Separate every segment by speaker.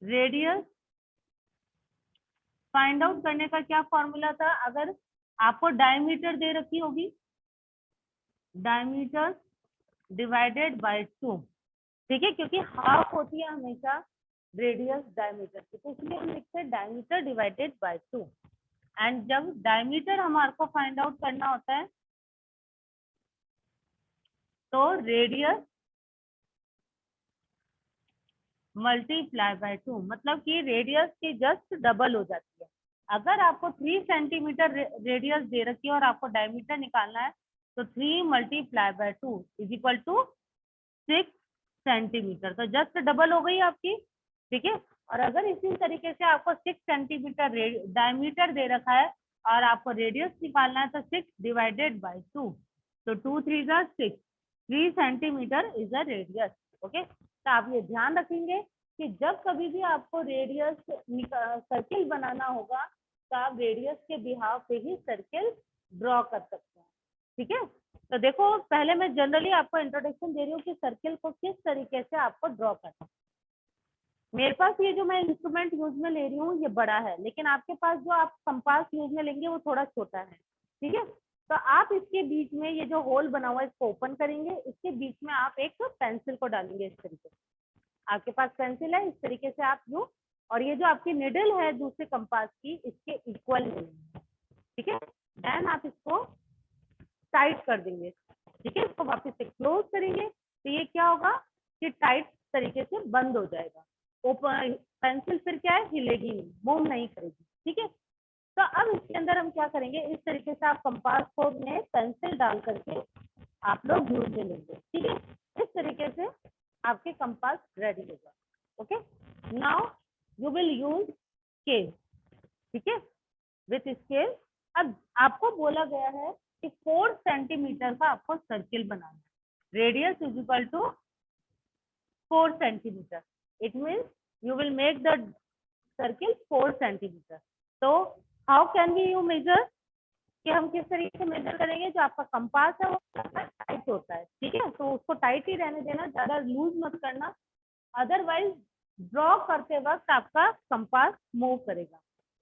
Speaker 1: Radius find out करने का क्या फॉर्मूला था? अगर आपको डायमीटर दे रखी होगी, डायमीटर डिवाइडेड बाय 2, ठीक है, क्योंकि हाफ होती है हमेशा रेडियस डायमीटर की, तो इसलिए हम लिखते हैं डायमीटर डिवाइडेड बाय 2। एंड जब डायमीटर हमारे को फाइंड आउट करना होता है तो रेडियस मल्टीप्लाई बाय 2, मतलब कि रेडियस की जस्ट डबल हो जाती है। अगर आपको 3 सेंटीमीटर रेडियस दे रखी है और आपको डायमीटर निकालना है तो 3 multiply by 2 is equal to 6 centimetre, तो जस्ट डबल हो गई आपकी, ठीक है। और अगर इसी तरीके से आपको 6 सेंटीमीटर डायमीटर दे रखा है और आपको रेडियस निकालना है तो 6 डिवाइडेड बाय 2, तो 2 3 जा 6, 3 centimetre is a radius. Okay, तो आप ये ध्यान रखेंगे कि जब कभी भी आपको रेडियस सर्किल बनाना होगा तो आप रेडियस के बिहाव पे ही सर्किल ड्रॉ कर सकते हैं, ठीक है। तो देखो, पहले मैं जनरली आपको इंट्रोडक्शन दे रही हूँ कि सर्किल को किस तरीके से आपको ड्रॉ करना है। मेरे पास ये जो मैं इंस्ट्रूमेंट यूज में ले रही हूँ ये बड़ा है, लेकिन आपके पास जो आप कंपास यूज में लेंगे वो थोड़ा छोटा है, ठीक है। तो आप इसके बीच में ये जो होल बना हुआ है इसको ओपन करेंगे, इसके बीच में आप एक पेंसिल को डालेंगे इस तरीके से। आपके पास पेंसिल है, इस तरीके से आप यूं, और ये जो आपकी निडल है दूसरे कंपास की इसके इक्वल लेंगे, ठीक है। देन आप इसको टाइट कर देंगे, ठीक है। इसको वापस से क्लोज करेंगे तो ये क्या होगा कि टाइट तरीके से बंद हो जाएगा। ओपन पेंसिल फिर क्या है, हिलेगी नहीं, मूव नहीं करेगी, ठीक है। तो अब इसके अंदर हम क्या करेंगे, इस तरीके से आप कंपास को में पेंसिल डाल करके आप लोग यूज में लेंगे, ठीक है। इस तरीके से आपके कंपास रेडी होगा। Okay, now you will use scale, ठीक है, विथ स्केल। अब आपको बोला गया है कि 4 सेंटीमीटर का आपको सर्किल बनाना है, radius is equal to 4 centimetre, it means you will make the circle 4 centimetre. तो how can we you measure, कि हम किस तरीके से मेजर करेंगे, जो आपका कंपास है वो टाइट होता है, ठीक है, तो उसको टाइट ही रहने देना, ज्यादा लूज मत करना, अदरवाइज ड्रॉ करते वक्त आपका कंपास मूव करेगा।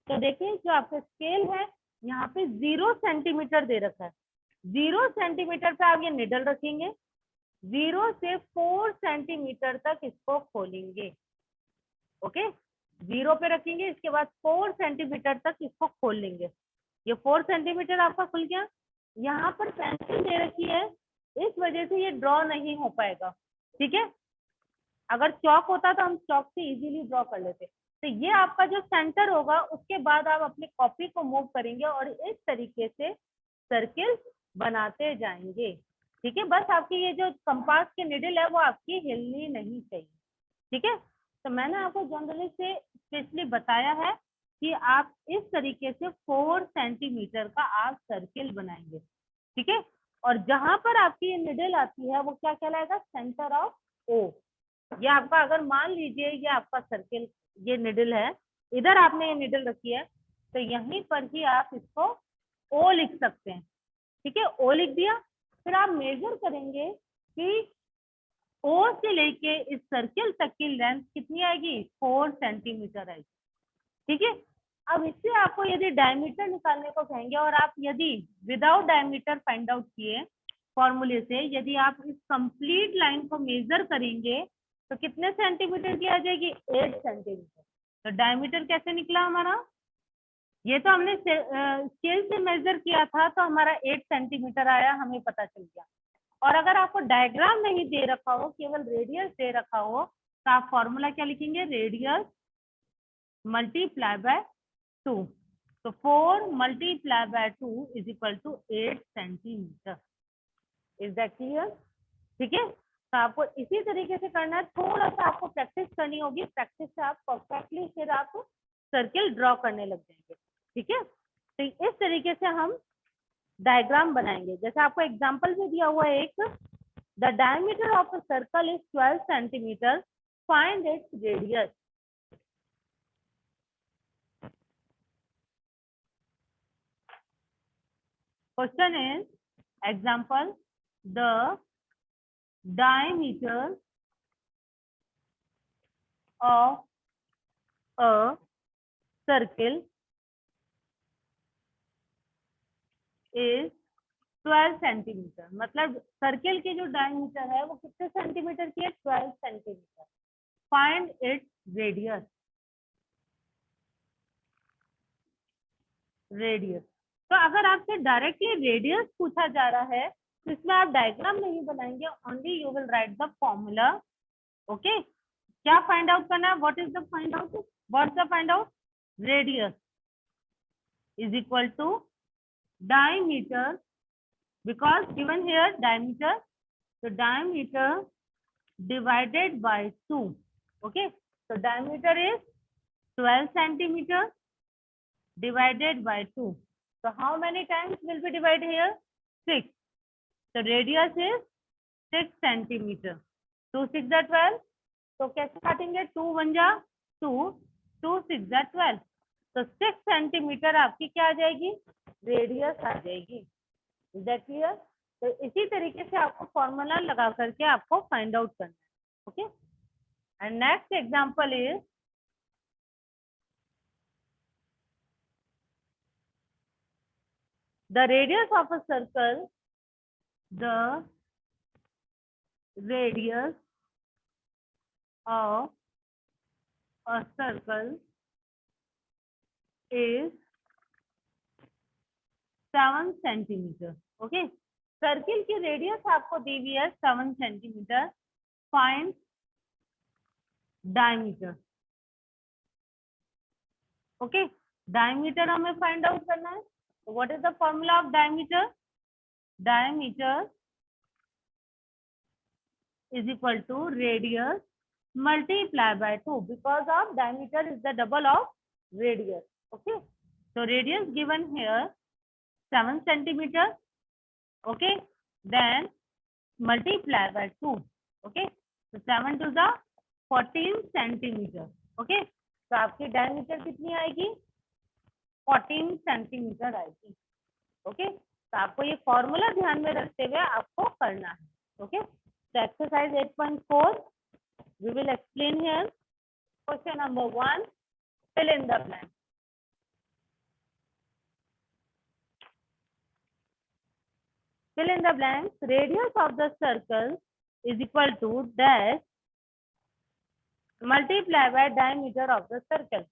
Speaker 1: तो देखिए, जो आपका स्केल है यहाँ पे 0 सेंटीमीटर दे रखा है, 0 सेंटीमीटर पे आप ये निडल रखेंगे, 0 से 4 सेंटीमीटर तक इसको खोलेंगे। ओके, 0 पे रखेंगे, इसके बाद 4 सेंटीमीटर तक इसको खोल लेंगे। ये 4 सेंटीमीटर आपका खुल गया। यहाँ पर पेंसिल दे रखी है, इस वजह से ये ड्रॉ नहीं हो पाएगा, ठीक है। अगर चौक होता तो हम चौक से इजीली ड्रॉ कर लेते। तो ये आपका जो सेंटर होगा, उसके बाद आप अपनी कॉपी को मूव करेंगे और इस तरीके से सर्किल बनाते जाएंगे, ठीक है। बस आपकी ये जो कंपास की निडल है वो आपकी हिलनी नहीं चाहिए, ठीक है। तो मैंने आपको जनरली से स्पेशली बताया है कि आप इस तरीके से 4 सेंटीमीटर का आप सर्किल बनाएंगे, ठीक है। और जहां पर आपकी ये निडल आती है वो क्या कहलाएगा, सेंटर ऑफ ओ। ये आपका, अगर मान लीजिए ये आपका सर्किल, ये निडल है, इधर आपने ये निडल रखी है, तो यहीं पर ही आप इसको ओ लिख सकते हैं, ठीक है। ओ लिख दिया, फिर आप मेजर करेंगे कि ओ से लेके इस सर्किल तक की लेंथ कितनी आएगी, 4 सेंटीमीटर आएगी, ठीक है। अब इससे आपको यदि डायमीटर निकालने को कहेंगे और आप यदि विदाउट डायमीटर फाइंड आउट किए फॉर्मूले से, यदि आप इस कंप्लीट लाइन को मेजर करेंगे तो कितने सेंटीमीटर की आ जाएगी, 8 सेंटीमीटर। तो डायमीटर कैसे निकला हमारा, ये तो हमने स्केल से मेजर किया था तो हमारा 8 सेंटीमीटर आया, हमें पता चल गया। और अगर आपको डायग्राम नहीं दे रखा हो, केवल रेडियस दे रखा हो, तो आप फॉर्मूला क्या लिखेंगे, रेडियस मल्टीप्लाई बाय 2, तो 4 multiply by 2 is equal to 8 centimetre. Is that clear, ठीक है। तो आपको इसी तरीके से करना है, थोड़ा सा आपको प्रैक्टिस करनी होगी, प्रैक्टिस से आप परफेक्टली फिर आप सर्किल ड्रॉ करने लग जाएंगे, ठीक है। तो इस तरीके से हम डायग्राम बनाएंगे। जैसे आपको एग्जांपल में दिया हुआ है एक, the diameter of a circle is 12 centimetre, find its radius. Question is, example, the diameter of a circle is 12 centimetre, मतलब सर्किल की जो डायमीटर है वो कितने सेंटीमीटर की है, 12 centimetre. Find its radius. Radius, तो अगर आपसे डायरेक्टली रेडियस पूछा जा रहा है तो इसमें आप डायग्राम नहीं बनाएंगे, only you will write the formula. Okay, क्या फाइंड आउट करना है, what is the find out, what's the find out, radius is equal to diameter, because given here diameter, so diameter divided by 2. Okay, so diameter is 12 centimeter divided by 2. So how many times will be divided here, 6. So radius is 6 centimeter. 2 6 are 12, तो कैसे काटेंगे, 2 1 जा 2, 2 6 जा 12, तो 6 centimetre आपकी क्या आ जाएगी, radius आ जाएगी। Is that clear? तो इसी तरीके से आपको फॉर्मूला लगा करके आपको फाइंड आउट करना है। Okay, and next example is the radius of a circle, the radius of a circle is 7 centimetre. Okay, circle की रेडियस आपको दी हुई है 7 centimetre. Find diameter. Okay, diameter हमें फाइंड आउट करना है, तो what is the formula of diameter, diameter is equal to radius multiply by 2, because of diameter is the double of radius. Okay, so radius given here 7 centimeter. Okay, then multiply by 2. Okay, so 7 to the 14 centimeter. Okay, तो आपकी diameter कितनी आएगी, 14 centimetre आएगी। Okay, तो आपको ये formula ध्यान में रखते हुए आपको करना है। Okay, so exercise 8.4 we will explain here. Question number 1, fill in the blank. Fill in the blanks. Radius of the circle is equal to dash multiply by diameter of the circle.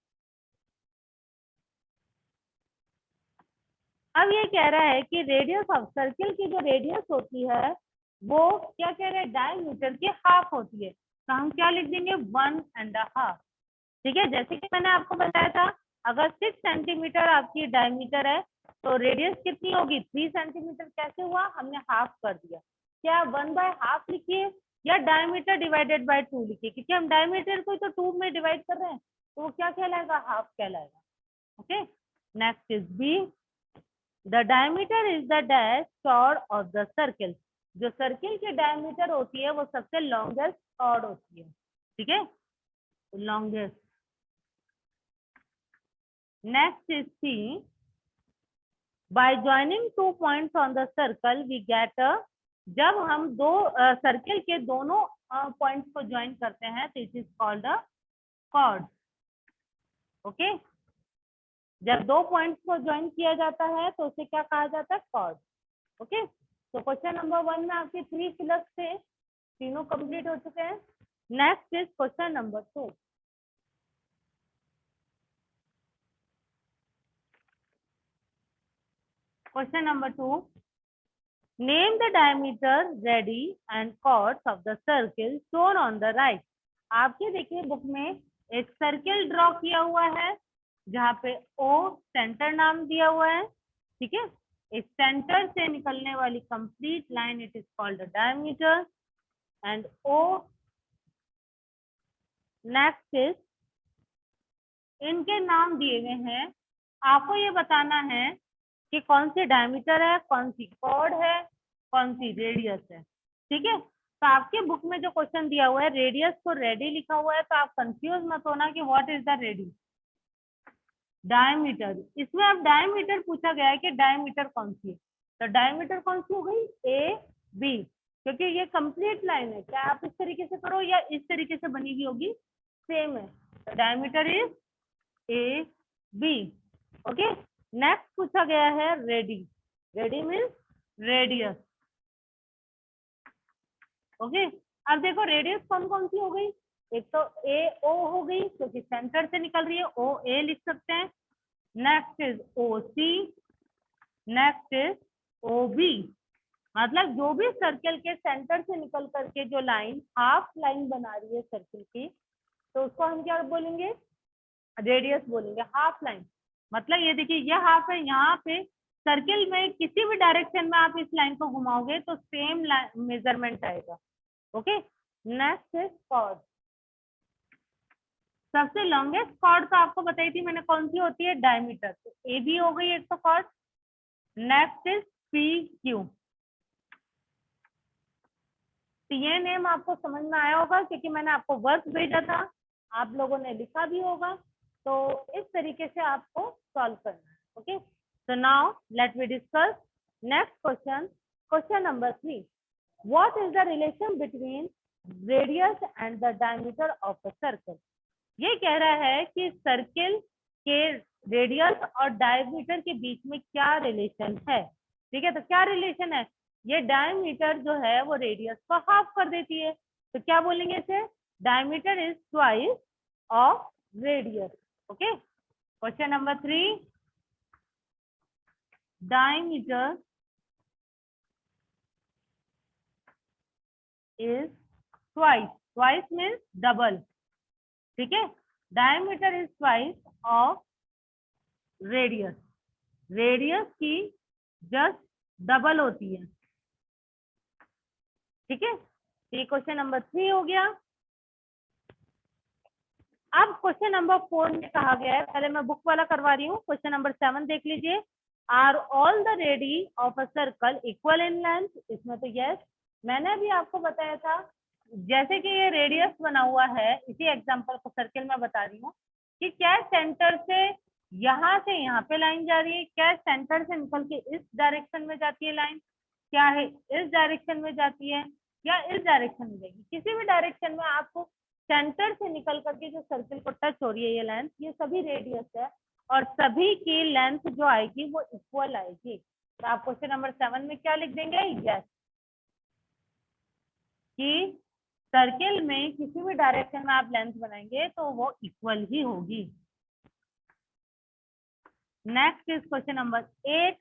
Speaker 1: अब ये कह रहा है कि radius of circle की जो radius होती है वो क्या कह रहे हैं, डायमीटर की हाफ होती है, तो हम क्या लिख देंगे, 1.5। ठीक है, जैसे कि मैंने आपको बताया था, अगर 6 सेंटीमीटर आपकी डायमीटर है तो रेडियस कितनी होगी, 3 सेंटीमीटर। कैसे हुआ, हमने हाफ कर दिया, क्या 1/2 लिखिए या डायमीटर डिवाइडेड बाय 2 लिखिए, क्योंकि हम डायमीटर को तो 2 में डिवाइड कर रहे हैं, तो वो क्या कहलाएगा, हाफ कहलाएगा। Okay, next is B, the diameter is the dash chord of the circle. जो सर्किल की डायमीटर होती है वो सबसे लॉन्गेस्ट चॉर्ड होती है। ठीक है, longest. Next is C, by joining 2 points on the circle we get a, जब हम दो सर्किल के दोनों पॉइंट्स को ज्वाइन करते हैं तो it is called a cord. Okay, जब दो पॉइंट्स को ज्वाइन किया जाता है तो उसे क्या कहा जाता है, कॉर्ड। ओके, तो क्वेश्चन नंबर 1 में आपके 3 फिलअप थे, तीनों कंप्लीट हो चुके हैं। Next is question number 2। Question number 2, name the diameter, radii and chords of the circle shown on the right. आपके देखिए बुक में एक सर्किल ड्रॉ किया हुआ है जहाँ पे ओ सेंटर नाम दिया हुआ है। ठीक है, इस सेंटर से निकलने वाली complete line it is called diameter and O. Next is, इनके नाम दिए गए हैं, आपको ये बताना है कि कौन सी डायमीटर है, कौन सी कॉर्ड है, कौन सी रेडियस है। ठीक है, तो आपके बुक में जो क्वेश्चन दिया हुआ है रेडियस को रेडी लिखा हुआ है, तो आप कंफ्यूज मत होना कि what is the ready, diameter. इसमें अब डायमीटर पूछा गया है कि डायमीटर कौन सी है, तो डायमीटर कौन सी हो गई, ए बी, क्योंकि ये कंप्लीट लाइन है। क्या आप इस तरीके से करो या इस तरीके से बनी हुई होगी, सेम है, तो diameter is A B. Okay, next पूछा गया है radii. Radii means radius. Okay, अब देखो रेडियस कौन कौन सी हो गई। एक तो ए ओ हो गई क्योंकि सेंटर से निकल रही है, ओ ए लिख सकते हैं। Next is O C, next is O B. मतलब जो भी सर्कल के सेंटर से निकल करके जो लाइन हाफ लाइन बना रही है सर्कल की, तो उसको हम क्या बोलेंगे, रेडियस बोलेंगे, हाफ लाइन। मतलब ये देखिए ये हाफ है, यहाँ पे सर्किल में किसी भी डायरेक्शन में आप इस लाइन को घुमाओगे तो सेम मेजरमेंट आएगा। Okay, next is chord. सबसे लॉन्गेस्ट कॉर्ड तो आपको बताई थी मैंने कौन सी होती है, डायमीटर। तो ए बी हो गई एक तो chord. Next is P Q. तो ये नेम आपको समझ में आया होगा क्योंकि मैंने आपको वर्क भेजा था, आप लोगों ने लिखा भी होगा। तो इस तरीके से आपको सॉल्व करना है। Okay, so now let me discuss next question. Question number 3. What is the relation between radius and the diameter of a circle? ये कह रहा है कि सर्किल के रेडियस और डायमीटर के बीच में क्या रिलेशन है। ठीक है, तो क्या रिलेशन है, ये डायमीटर जो है वो रेडियस को हाफ कर देती है। तो क्या बोलेंगे इसे, diameter is twice of radius. Okay, question number 3, diameter is twice. Twice means double. ठीक है, diameter is twice of radius. Radius की जस्ट डबल होती है। ठीक है, ये क्वेश्चन नंबर 3 हो गया। अब क्वेश्चन नंबर 4 में कहा गया है, पहले मैं बुक वाला करवा रही हूँ। क्वेश्चन नंबर 7 देख लीजिए। Are all the radii of a circle equal in length? इसमें तो यस, मैंने अभी आपको बताया था, जैसे कि ये रेडियस बना हुआ है, इसी एग्जांपल को सर्कल में बता रही हूँ कि क्या सेंटर से यहाँ से यहाँ पे लाइन जा रही है, क्या सेंटर से निकल के इस डायरेक्शन में जाती है लाइन, क्या है इस डायरेक्शन में जाती है या इस डायरेक्शन में जाएगी। किसी भी डायरेक्शन में आपको सेंटर से निकल करके जो सर्कल को टच हो रही है ये लेंथ, ये सभी रेडियस है और सभी की लेंथ जो आएगी वो इक्वल आएगी। तो आप क्वेश्चन नंबर 7 में क्या लिख देंगे, यस, कि सर्किल में किसी भी डायरेक्शन में आप लेंथ बनाएंगे तो वो इक्वल ही होगी। Next is question number 8,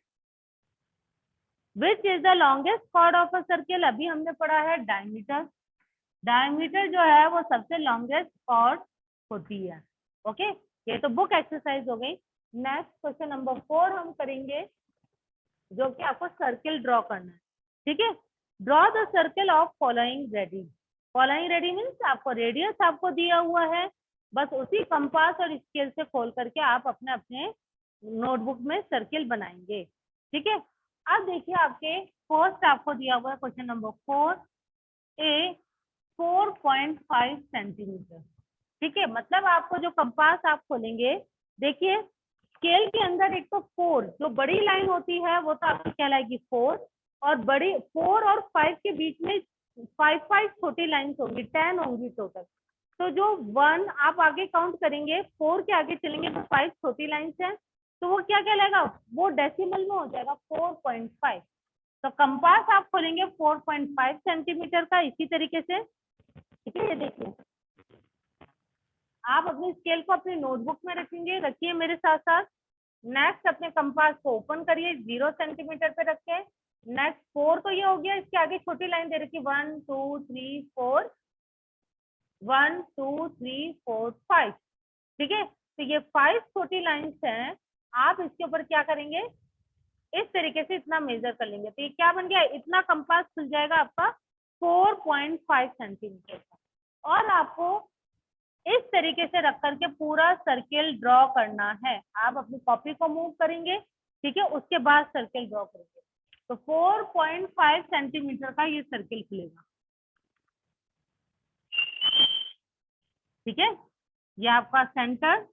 Speaker 1: which is the longest chord of a circle? अभी हमने पढ़ा है डायमीटर। डायमीटर जो है वो सबसे लॉन्गेस्ट कॉर्ड होती है। ओके, ये तो बुक एक्सरसाइज हो गई। नेक्स्ट क्वेश्चन नंबर 4 हम करेंगे, जो कि आपको सर्किल ड्रॉ करना है। ठीक है, draw the circle of following ready. Following ready means आपको रेडियस आपको दिया हुआ है, बस उसी कंपास और स्केल से खोल करके आप अपने अपने नोटबुक में सर्किल बनाएंगे। ठीक है, अब देखिए आपके फर्स्ट आपको दिया हुआ है क्वेश्चन नंबर 4, ए 4.5 सेंटीमीटर। ठीक है, मतलब आपको जो कंपास आप खोलेंगे, देखिए स्केल के अंदर एक तो 4 जो बड़ी लाइन होती है वो तो आपकी कहलाएगी 4, और बड़ी 4 और 5 के बीच में 5 छोटी लाइन्स होंगी, 10 होंगी टोटल। तो जो 1 आप आगे काउंट करेंगे, 4 के आगे चलेंगे तो 5 छोटी लाइन्स हैं, तो वो क्या कहलाएगा, वो डेसिमल में हो जाएगा 4.5। तो कंपास आप खोलेंगे 4.5 सेंटीमीटर का इसी तरीके से। ठीक है, ये देखिए आप अपने स्केल को अपनी नोटबुक में रखेंगे, रखिए मेरे साथ साथ। नेक्स्ट अपने कंपास को ओपन करिए, 0 सेंटीमीटर पे रखें। नेक्स्ट 4 तो ये हो गया, इसके आगे छोटी लाइन दे रखी 1 2 3 4, 1 2 3 4 5। ठीक है, तो ये 5 छोटी लाइन्स हैं, आप इसके ऊपर क्या करेंगे, इस तरीके से इतना मेजर कर लेंगे। तो ये क्या बन गया, इतना कंपास खुल जाएगा आपका 4.5 सेंटीमीटर का। और आपको इस तरीके से रख करके पूरा सर्किल ड्रॉ करना है। आप अपनी कॉपी को मूव करेंगे, ठीक है, उसके बाद सर्किल ड्रॉ करेंगे। तो 4.5 सेंटीमीटर का ये सर्किल खुलेगा। ठीक है, ये आपका सेंटर,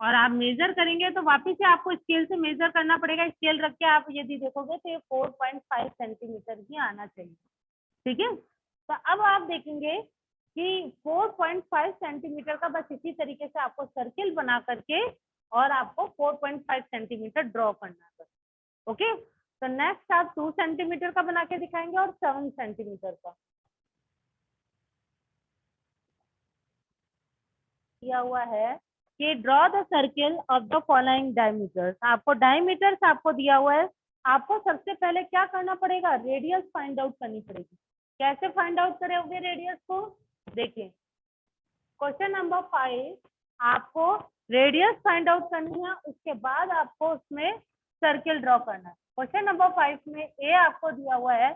Speaker 1: और आप मेजर करेंगे तो वापिस से आपको स्केल से मेजर करना पड़ेगा। स्केल रख के आप यदि देखोगे तो ये 4.5 सेंटीमीटर ही आना चाहिए। ठीक है, तो अब आप देखेंगे कि 4.5 सेंटीमीटर का बस इसी तरीके से आपको सर्किल बना करके और आपको 4.5 सेंटीमीटर ड्रॉ करना है। ओके, तो नेक्स्ट आप 2 सेंटीमीटर का बना के दिखाएंगे और 7 सेंटीमीटर का। दिया हुआ है कि draw the circle of the following diameters. आपको डायमीटर्स आपको दिया हुआ है, आपको सबसे पहले क्या करना पड़ेगा, रेडियस फाइंड आउट करनी पड़ेगी। कैसे फाइंड आउट करोगे रेडियस को, देखिए क्वेश्चन नंबर 5 आपको रेडियस फाइंड आउट करनी है, उसके बाद आपको उसमें सर्किल ड्रॉ करना है। क्वेश्चन नंबर 5 में ए आपको दिया हुआ है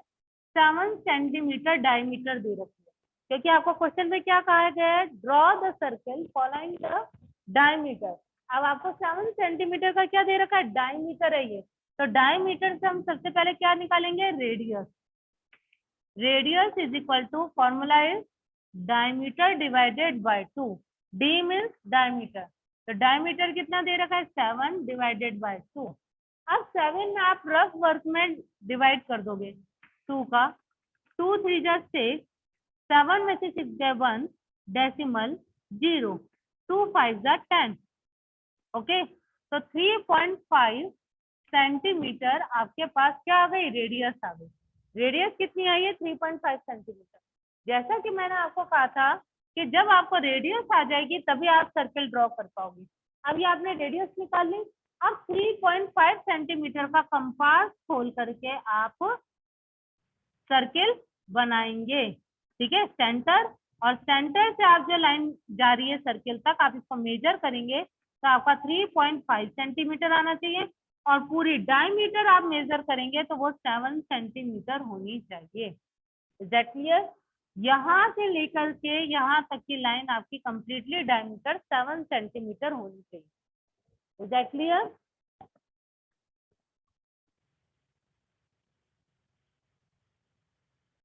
Speaker 1: 7 सेंटीमीटर डायमीटर दे रखी है, क्योंकि आपको क्वेश्चन में क्या कहा गया है, draw the circle following the diameter. अब आपको 7 सेंटीमीटर का क्या दे रखा है, डायमीटर है ये, तो डायमीटर से हम सबसे पहले क्या निकालेंगे, radius. Radius is equal to, formula is diameter divided by 2, D means diameter, तो डायमीटर कितना दे रखा है, 7 डिवाइडेड बाय 2। अब 7 में आप रफ वर्क में डिवाइड कर दोगे 2 का, 2 3 जा 6, 7 में से 6 गए 1, डेसिमल 0, 2 5 जा 10। ओके, तो 3.5 सेंटीमीटर आपके पास क्या आ गई, रेडियस आ गई। रेडियस कितनी आई है, 3.5 सेंटीमीटर। जैसा कि मैंने आपको कहा था कि जब आपको रेडियस आ जाएगी तभी आप सर्किल ड्रॉ कर पाओगे। अब ये आपने रेडियस निकाल ली, अब 3.5 सेंटीमीटर का कंपास खोल करके आप सर्किल बनाएंगे, ठीक है, सेंटर, और सेंटर से आप जो लाइन जा रही है सर्किल तक, आप इसको मेजर करेंगे तो आपका 3.5 सेंटीमीटर आना चाहिए, और पूरी डायमीटर आप मेजर करेंगे तो वो 7 सेंटीमीटर होनी चाहिए। Is that clear? यहाँ से लेकर के यहाँ तक की लाइन आपकी कंप्लीटली डायमीटर 7 सेंटीमीटर होनी चाहिए। Is that clear?